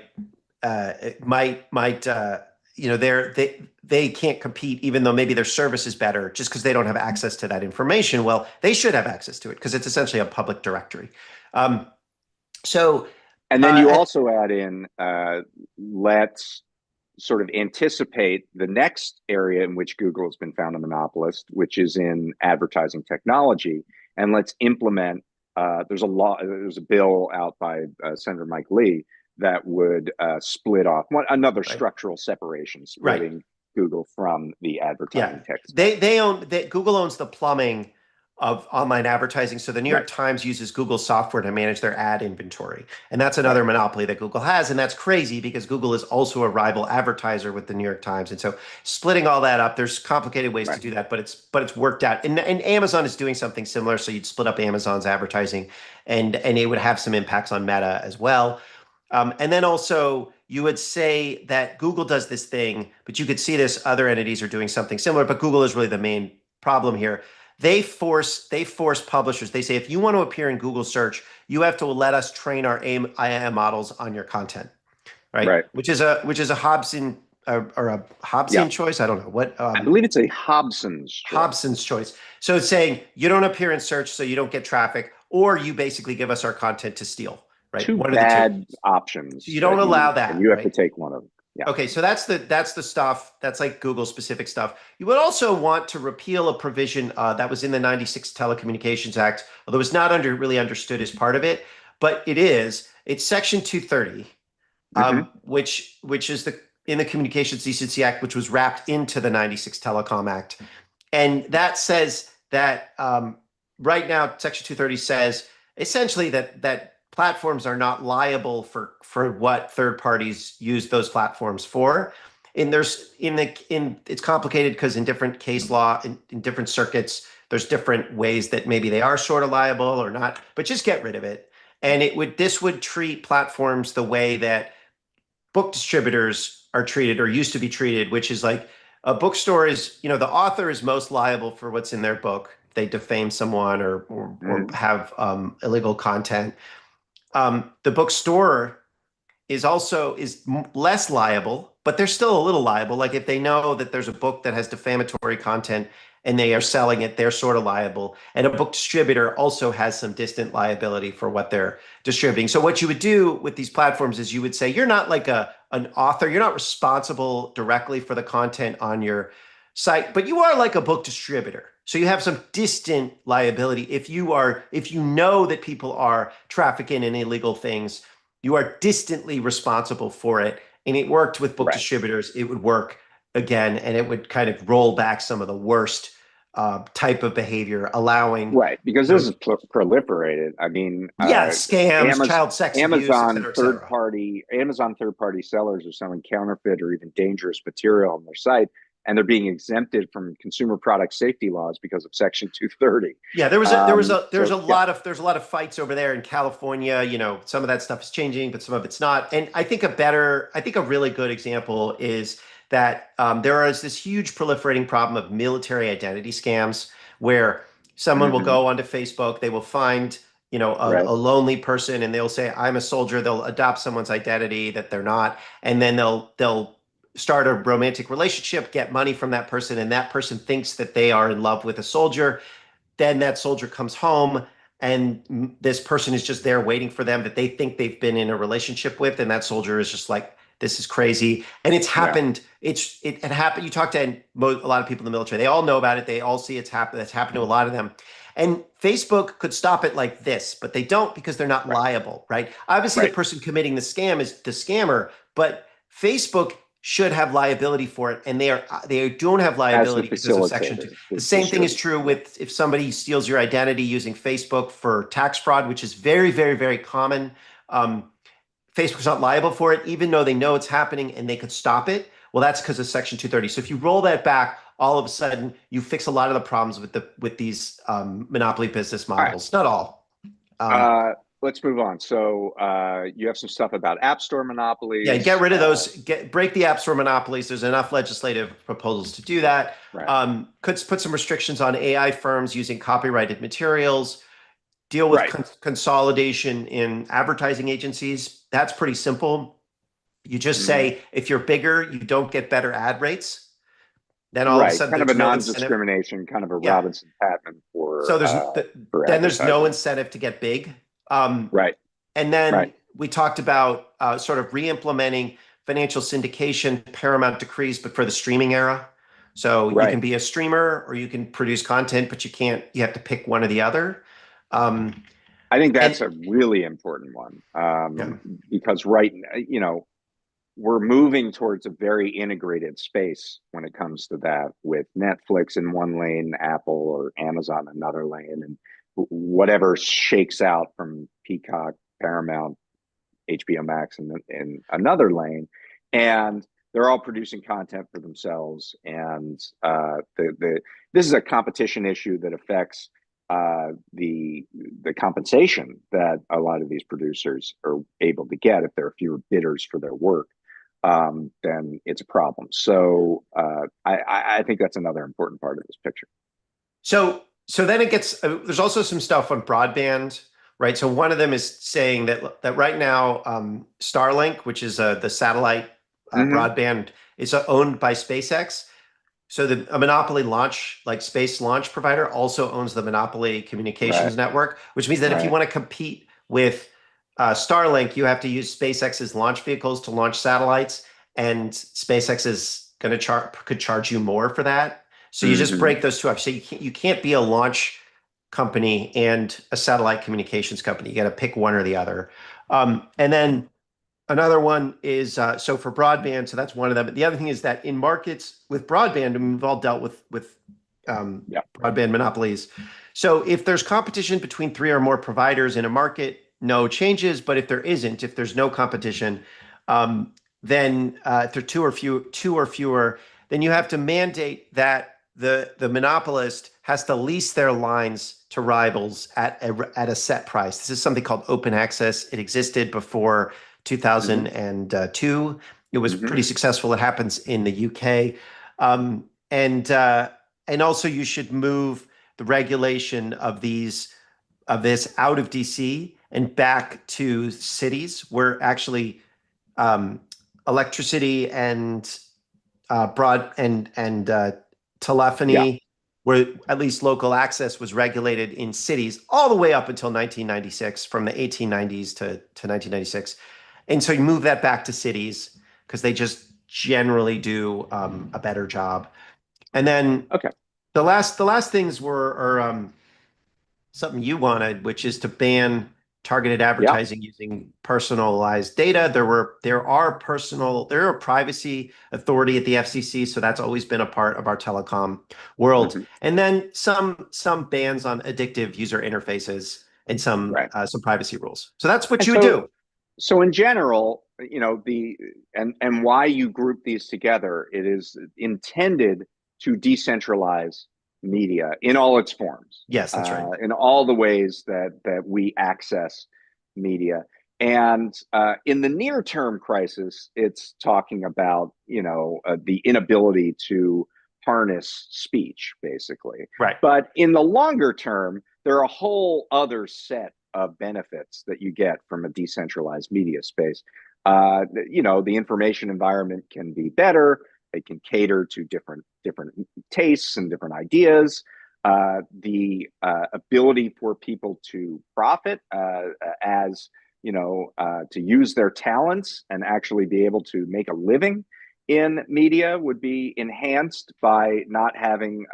might they can't compete even though maybe their service is better just because they don't have access to that information. Well, they should have access to it because it's essentially a public directory. So, And then you also add in let's sort of anticipate the next area in which Google has been found a monopolist, which is in advertising technology, and let's implement. There's a bill out by Senator Mike Lee that would split off another right. structural separation, Right. splitting Google from the advertising tech. Google owns the plumbing of online advertising. So the New York Times uses Google software to manage their ad inventory. And that's another monopoly that Google has. And that's crazy because Google is also a rival advertiser with the New York Times. And so splitting all that up, there's complicated ways to do that, but it's worked out. And Amazon is doing something similar. So you'd split up Amazon's advertising and it would have some impacts on Meta as well. And then also you would say that Google does this thing, but you could see this other entities are doing something similar, but Google is really the main problem here. They force publishers. They say, if you want to appear in Google search, you have to let us train our AI models on your content, right? Right. Which is a Hobson or a Yeah. Hobbesian choice. I don't know what I believe it's a Hobson's choice. Hobson's choice. So it's saying you don't appear in search, so you don't get traffic, or you basically give us our content to steal, right? Two One of the two. bad So you options don't that allow and that, you have to right? take one of them. Yeah. Okay, so that's the stuff. That's like Google specific stuff. You would also want to repeal a provision that was in the '96 Telecommunications Act, although it's not really understood as part of it, but it is. It's Section 230, Hmm. which is the in the Communications Decency Act, which was wrapped into the '96 Telecom Act, and that says that right now Section 230 says essentially that platforms are not liable for what third parties use those platforms for. And it's complicated because in different case law in different circuits, there's different ways that maybe they are sort of liable or not, but just get rid of it. And this would treat platforms the way that book distributors are treated or used to be treated, which is like a bookstore is, the author is most liable for what's in their book. If they defame someone or Hmm. have illegal content. The bookstore is less liable, but they're still a little liable. Like if they know that there's a book that has defamatory content and they are selling it, they're sort of liable. And a book distributor also has some distant liability for what they're distributing. So what you would do with these platforms is you would say you're not like an author, you're not responsible directly for the content on your site, but you are like a book distributor. So you have some distant liability if you know that people are trafficking in illegal things, you are distantly responsible for it. And it worked with book Right. distributors. It would work again, and it would kind of roll back some of the worst type of behavior, allowing, Right. Because this is proliferated. I mean, yeah, scams, child sex abuse, et cetera, et cetera. Amazon third party sellers are selling counterfeit or even dangerous material on their site, and they're being exempted from consumer product safety laws because of Section 230. Yeah, there's a Yeah. lot of fights over there in California. Some of that stuff is changing, but some of it's not. And I think a really good example is that there is this huge proliferating problem of military identity scams, where someone will Hmm. go onto Facebook, they will find Right. a lonely person, and they'll say, "I'm a soldier." They'll adopt someone's identity that they're not, and then they'll start a romantic relationship, get money from that person, and that person thinks that they are in love with a soldier. Then that soldier comes home, and this person is just there waiting for them that they think they've been in a relationship with, and that soldier is just like, this is crazy. And it's Yeah. happened. It happened. You talk to a lot of people in the military, they all know about it, they all see it's happened. That's happened to a lot of them. And Facebook could stop it like this, but they don't, because they're not Right. liable, right? Obviously the Right. person committing the scam is the scammer, but Facebook should have liability for it, and they don't have As the liability because of Section 2. facilitator, The the same thing is distributor. true Yeah. with if somebody steals your identity using Facebook for tax fraud, which is very, very, very common. Um, Facebook's not liable for it, even though they know it's happening and they could stop it. Well, that's because of Section 230. So if you roll that back, all of a sudden you fix a lot of the problems with these monopoly business All right. models. Not all. Um, Uh, let's move on. So you have some stuff about App Store Yeah, get monopolies. rid of those. Break the apps for monopolies. There's enough legislative proposals to do that. Right. Could put some restrictions on AI firms using copyrighted materials. Deal with Right. consolidation in advertising agencies. That's pretty simple. You just Hmm. say if you're bigger, you don't get better ad rates. Then all of a Right. sudden Kind of a there's no incentive. non-discrimination, kind of a Yeah. Robinson Patman So for then there's no advertising. incentive to get big. Um, Right. And Right. then we talked about sort of re-implementing financial syndication Paramount decrees, but for the streaming era. So you Right. can be a streamer or you can produce content, but you have to pick one or the other. Um, I think and that's a really important one yeah, because we're moving towards a very integrated space when it comes to that, with Netflix in one lane, Apple or Amazon another lane, and whatever shakes out from Peacock, Paramount, HBO Max in another lane, and they're all producing content for themselves. And this is a competition issue that affects the compensation that a lot of these producers are able to get if there are fewer bidders for their work. then it's a problem. So I think that's another important part of this picture. So then it gets, there's also some stuff on broadband, right? So one of them is saying that right now, Starlink, which is the satellite Mm-hmm. broadband, is owned by SpaceX. So a monopoly launch, like space launch provider, also owns the monopoly Right. communications network, which means that if you Right. want to compete with Starlink, you have to use SpaceX's launch vehicles to launch satellites, and SpaceX is going to could charge you more for that. So you just Mm-hmm. break those two up. So you can't be a launch company and a satellite communications company. You got to pick one or the other. And then another one is so for broadband. So that's one of them. But the other thing is that in markets with broadband, and we've all dealt with Yeah. broadband monopolies. So if there's competition between three or more providers in a market, no changes. But if there isn't, if there's no competition, then if there are two or fewer, then you have to mandate that the monopolist has to lease their lines to rivals at a set price. This is something called open access. It existed before Mm-hmm. 2002. It was Mm-hmm. pretty successful. It happens in the UK, and also you should move the regulation of this out of DC and back to cities where actually um, electricity and broad and Yeah. telephony, where at least local access was regulated in cities all the way up until 1996, from the 1890s to 1996. And so you move that back to cities because they just generally do a better job. And then Okay. the last things are something you wanted, which is to ban targeted Yeah. advertising using personalized data. There are privacy authority at the FCC, so that's always been a part of our telecom world. Mm-hmm. And then some bans on addictive user interfaces and Right. some privacy rules. So that's what And you do. so in general, the and why you group these together, it is intended to decentralize media in all its forms, Yes, that's right. in all the ways that we access media. And in the near term crisis, it's talking about the inability to harness speech, basically. Right. But in the longer term, there are a whole other set of benefits that you get from a decentralized media space. The information environment can be better. It can cater to different tastes and different ideas. The ability for people to profit as to use their talents and actually be able to make a living in media would be enhanced by not having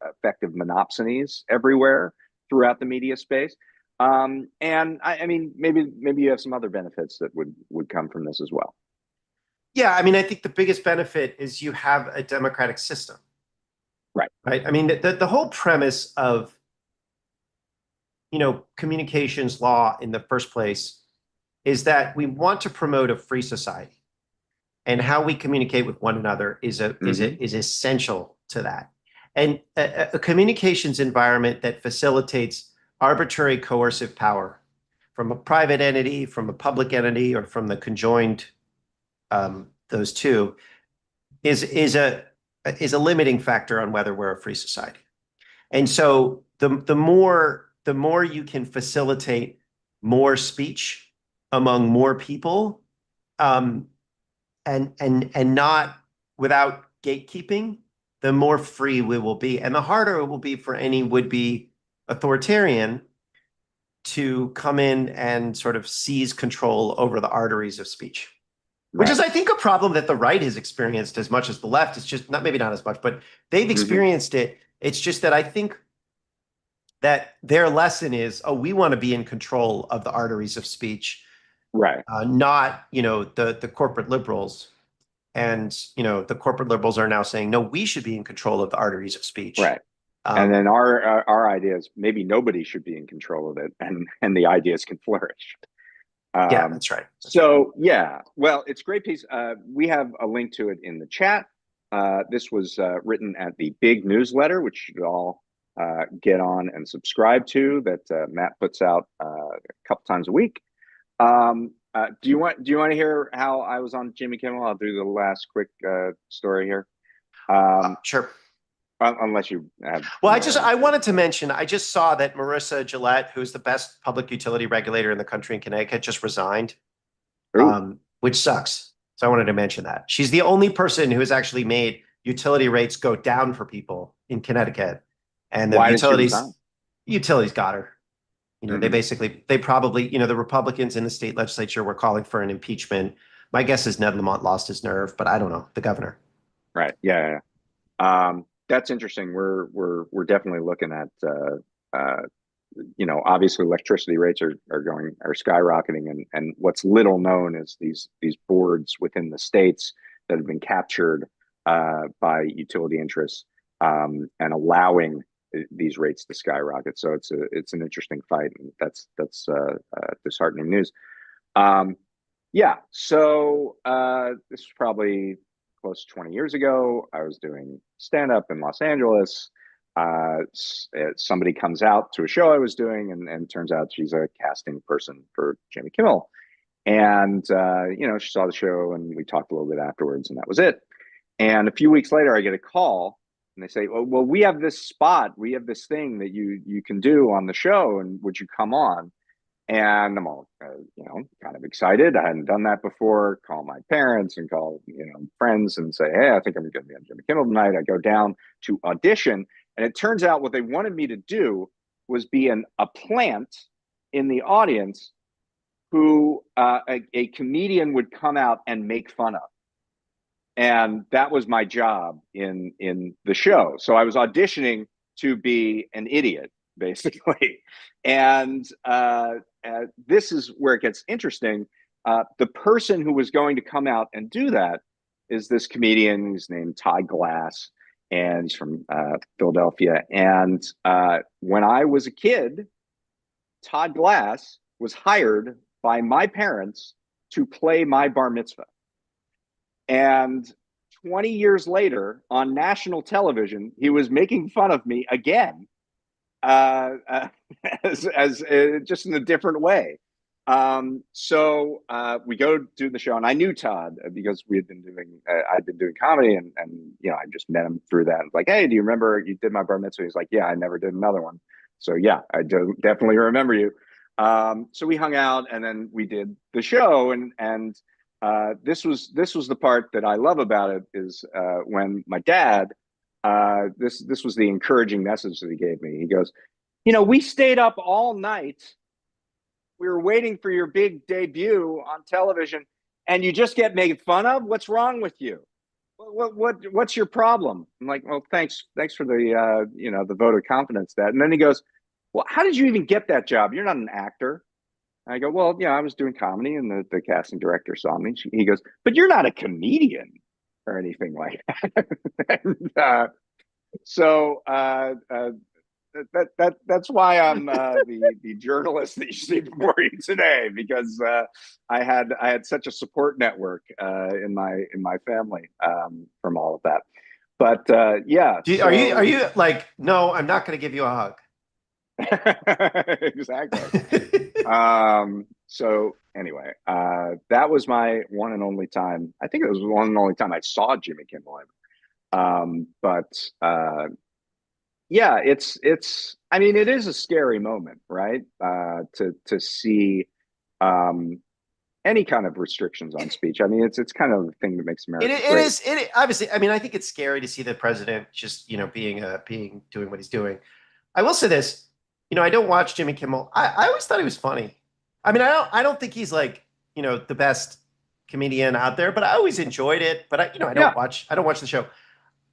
effective monopsonies everywhere throughout the media space. And I mean, maybe you have some other benefits that would come from this as well. Yeah, I mean, I think the biggest benefit is you have a democratic system, Right. right? I mean, the whole premise of communications law in the first place is that we want to promote a free society, and how we communicate with one another Mm-hmm. is essential to that. And a communications environment that facilitates arbitrary coercive power from a private entity, from a public entity, or from the conjoined those two is a limiting factor on whether we're a free society. And so the more you can facilitate more speech among more people, um, and not without gatekeeping, the more free we will be, and the harder it will be for any would-be authoritarian to come in and sort of seize control over the arteries of speech. Which Right. is, I think, a problem that the right has experienced as much as the left. It's just not, maybe not as much, but they've Mm-hmm. experienced it. It's just that I think that their lesson is, oh, we want to be in control of the arteries of speech, Right. not, the corporate liberals. And, the corporate liberals are now saying, no, we should be in control of the arteries of speech. Right. And Um, then our ideas, maybe nobody should be in control of it, and the ideas can flourish. yeah, Um, that's right. That's right. so yeah, well, it's a great piece. We have a link to it in the chat. This was written at the big newsletter, which you should all get on and subscribe to. That Matt puts out a couple times a week. Do you want to hear how I was on Jimmy Kimmel? I'll do the last quick story here. Um, Sure. unless you have Well, more. I wanted to mention, I just saw that Marissa Gillette, who's the best public utility regulator in the country in Connecticut, just resigned, Ooh, which sucks. So I wanted to mention that. She's the only person who has actually made utility rates go down for people in Connecticut. And the why did she resign? utilities got her. Hmm. They probably, the Republicans in the state legislature were calling for an impeachment. My guess is Ned Lamont lost his nerve, but I don't know, the governor. Right. Yeah, yeah, that's interesting. We're definitely looking at obviously electricity rates are skyrocketing, and what's little known is these boards within the states that have been captured by utility interests and allowing these rates to skyrocket. So it's an interesting fight, and that's disheartening news. Um, yeah. So this was probably close to 20 years ago. I was doing stand up in Los Angeles. Somebody comes out to a show I was doing, and turns out she's a casting person for Jimmy Kimmel. And, she saw the show and we talked a little bit afterwards, and that was it. And a few weeks later, I get a call and they say, well, we have this spot. We have this thing that you can do on the show. And would you come on? And I'm all, kind of excited. I hadn't done that before. Call my parents and call, friends and say, hey, I think I'm going to be on Jimmy Kimmel tonight. I go down to audition. And it turns out what they wanted me to do was be a plant in the audience who a comedian would come out and make fun of. And that was my job in the show. So I was auditioning to be an idiot, basically. And this is where it gets interesting. The person who was going to come out and do that is this comedian. He's named Todd Glass, and he's from Philadelphia. And when I was a kid, Todd Glass was hired by my parents to play my bar mitzvah. And 20 years later, on national television, he was making fun of me again, uh, as just in a different way. So we go do the show, and I knew Todd because I'd been doing comedy, and I just met him through that. And like, hey, do you remember you did my bar mitzvah? He's like, yeah, I never did another one. So yeah, I do definitely remember you. So we hung out, and then we did the show, and this was the part that I love about it is when my dad, this was the encouraging message that he gave me. He goes, we stayed up all night. We were waiting for your big debut on television, and you just get made fun of. What's wrong with you? What's your problem? I'm like, well, thanks for the vote of confidence. And then he goes, well, how did you even get that job? You're not an actor. I go, well, I was doing comedy, and the casting director saw me. He goes, but you're not a comedian or anything like that. and, so that's why I'm the journalist that you see before you today, because I had such a support network in my family from all of that. But yeah, Are so you like, no, I'm not going to give you a hug. exactly. So anyway, that was my one and only time. I think it was the one and only time I saw Jimmy Kimmel. But yeah, I mean, it is a scary moment, right? To see any kind of restrictions on speech. I mean, it's kind of the thing that makes America great. Obviously, I mean, I think it's scary to see the president just, doing what he's doing. I will say this, I don't watch Jimmy Kimmel. I always thought he was funny. I mean, I don't think he's like, the best comedian out there, but I always enjoyed it. But Yeah, I don't watch the show.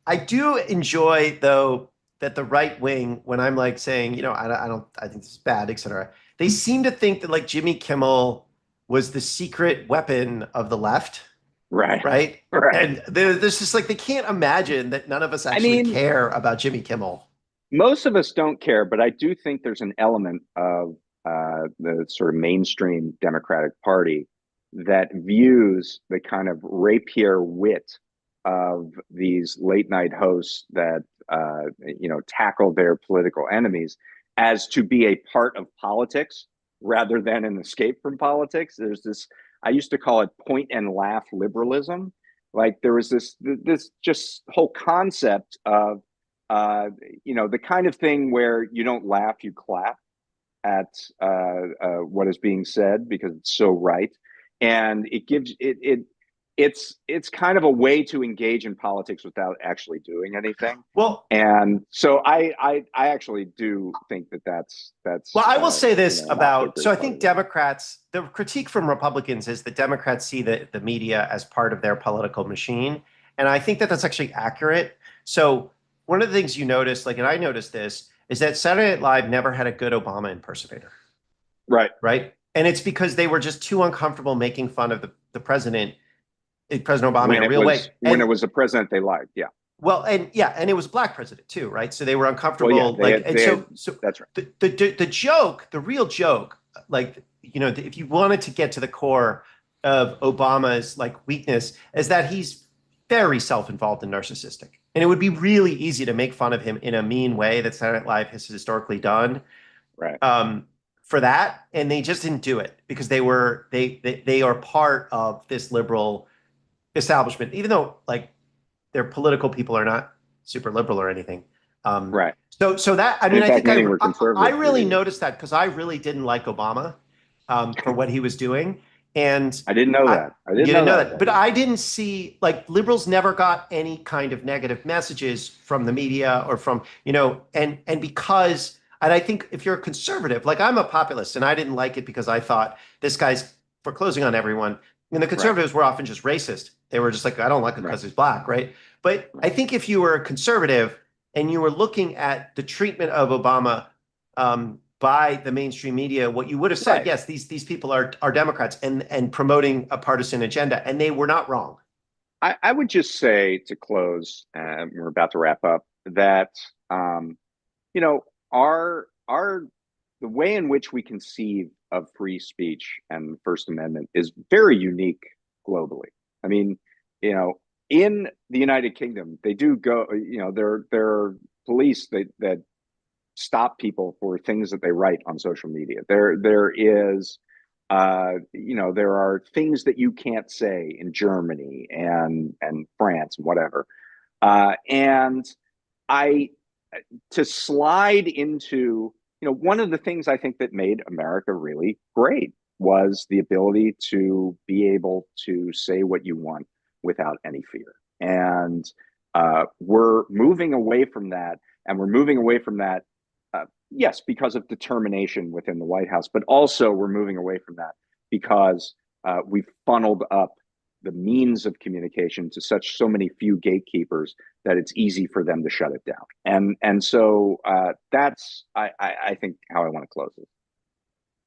I do enjoy though that the right wing, when I'm like saying, I think this is bad, etc. They seem to think that like Jimmy Kimmel was the secret weapon of the left, right, right? right. And there's just like they can't imagine that none of us I actually mean, care about Jimmy Kimmel. most of us don't care, but I do think there's an element of the sort of mainstream Democratic Party that views the kind of rapier wit of these late night hosts that tackle their political enemies as to be a part of politics rather than an escape from politics. There's this I used to call it point and laugh liberalism. Like there was this just whole concept of the kind of thing where you don't laugh, you clap at what is being said because it's so right, and it gives it's kind of a way to engage in politics without actually doing anything. Well, And so I actually do think that that's well, I will say this not a about, great so I part of think it. Democrats, the critique from Republicans is that Democrats see the media as part of their political machine. And I think that that's actually accurate. So one of the things you notice, like, and I noticed this, is that Saturday Night Live never had a good Obama impersonator, Right. right? And it's because they were just too uncomfortable making fun of the president, President Obama, in a real way. When it was a president they liked. Yeah. Well, and yeah, and it was a black president too, right? So they were Well, yeah, uncomfortable, like, and so that's right. the joke, the real joke, like, if you wanted to get to the core of Obama's like weakness, is that he's very self-involved and narcissistic, and it would be really easy to make fun of him in a mean way that Saturday Night Live has historically done, Right. For that, and they just didn't do it because they are part of this liberal establishment, even though like their political people are not super liberal or anything. Right. So that, I And mean, in I fact, think many were I conservative really leaders. noticed that because I really didn't like Obama for what he was doing. And I didn't know that. I you didn't didn't know know that. that. But I didn't see, like, liberals never got any kind of negative messages from the media or from, and because, and I think if you're a conservative, like I'm a populist and I didn't like it because I thought this guy's foreclosing on everyone. And the Right. conservatives were often just racist. They were just like, I don't like him Right. because he's black, right? But I think if you were a conservative and you were looking at the treatment of Obama by the mainstream media, what you would have said, Right. yes, these people are Democrats and promoting a partisan agenda, and they were not wrong. I would just say to close, and we're about to wrap up, that you know, our the way in which we conceive of free speech and the First Amendment is very unique globally. I mean, in the United Kingdom, they do go, there are police that stop people for things that they write on social media. There is there are things that you can't say in Germany and France and whatever. And I to slide into, one of the things I think that made America really great was the ability to be able to say what you want without any fear. And we're moving away from that. And we're moving away from that, yes, because of determination within the White House, but also we're moving away from that because we've funneled up the means of communication to so many few gatekeepers that it's easy for them to shut it down. And so that's I think how I want to close it.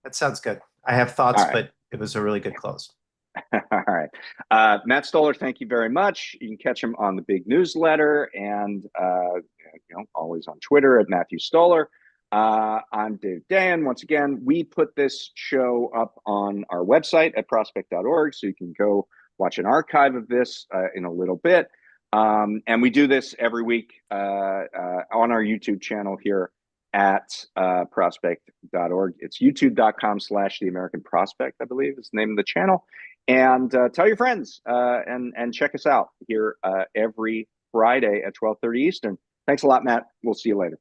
That sounds good. I have thoughts, All right. but it was a really good close. All right. Matt Stoller, thank you very much. You can catch him on the big newsletter and always on Twitter at Matthew Stoller. I'm David Dayen. Once again, we put this show up on our website at prospect.org, so you can go watch an archive of this in a little bit. And we do this every week on our YouTube channel here at prospect.org. It's youtube.com/The American Prospect, I believe is the name of the channel. And tell your friends and check us out here every Friday at 12:30 Eastern. Thanks a lot, Matt. We'll see you later.